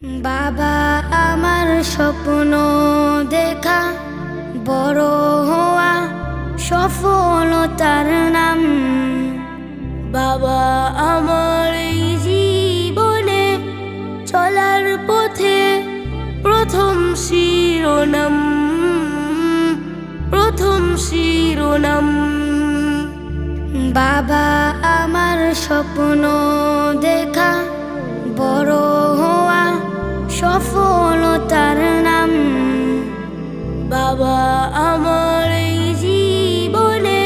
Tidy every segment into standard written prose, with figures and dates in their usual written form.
বাবা আমার স্বপ্ন দেখা বড় হওয়া সফলতার নাম। বাবা আমার এই জীবনে চলার পথে প্রথম শিরোনাম, প্রথম শিরোনাম। বাবা আমার স্বপ্ন দেখা বড় হওয়া সফলতার নাম। বাবা আমার এই জীবনে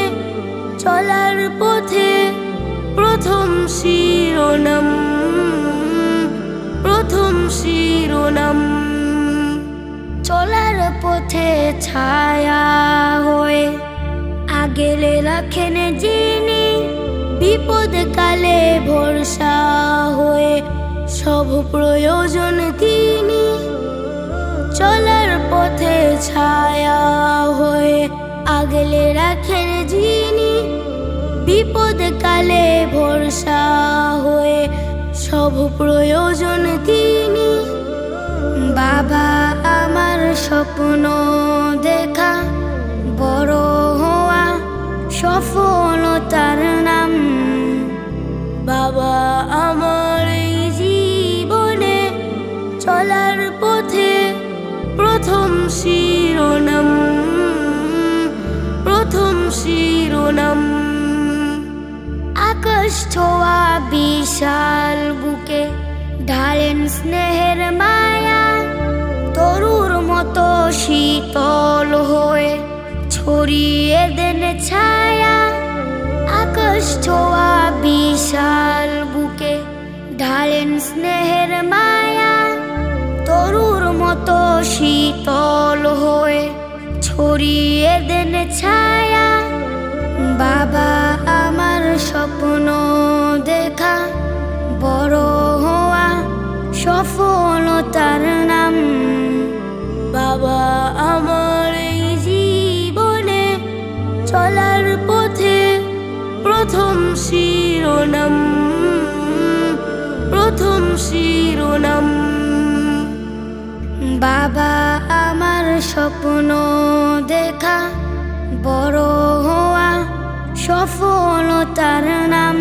চলার পথে প্রথম শিরোনাম, প্রথম শিরোনাম। চলার পথে ছায়া হয়ে আগলে রাখেন যিনি, বিপদ কালে ভরসা হয়ে সব প্রয়োজন তিনি। চলার পথে ছায়া হয়ে আগলে রাখেন যিনি, বিপদ কালে ভরসা হয়ে সব প্রয়োজন তিনি। বাবা আমার স্বপ্ন দেখা বড় হওয়া সফলতার নাম। বাবা আমার এই জীবনে চলার পথে প্রথম শিরোনাম, প্রথম শিরোনাম। আকাশ ছোঁয়া বিশাল বুকে ঢালেন স্নেহের মায়া, তরুর মতো শীতল হয়ে ছড়িয়ে দেন ছায়া। আকাশ ছোঁয়া বিশাল বুকে ঢালেন স্নেহের মায়া, তরুর মতো শীতল হয়ে ছড়িয়ে দেন ছায়া। বাবা আমার স্বপ্ন দেখা বড় হওয়া সফলতার নাম। বাবা আমার এই জীবনে চলার পথে প্রথম শিরোনাম, প্রথম শিরোনাম। বাবা আমার স্বপ্ন দেখা বড় হওয়া সফলতার নাম।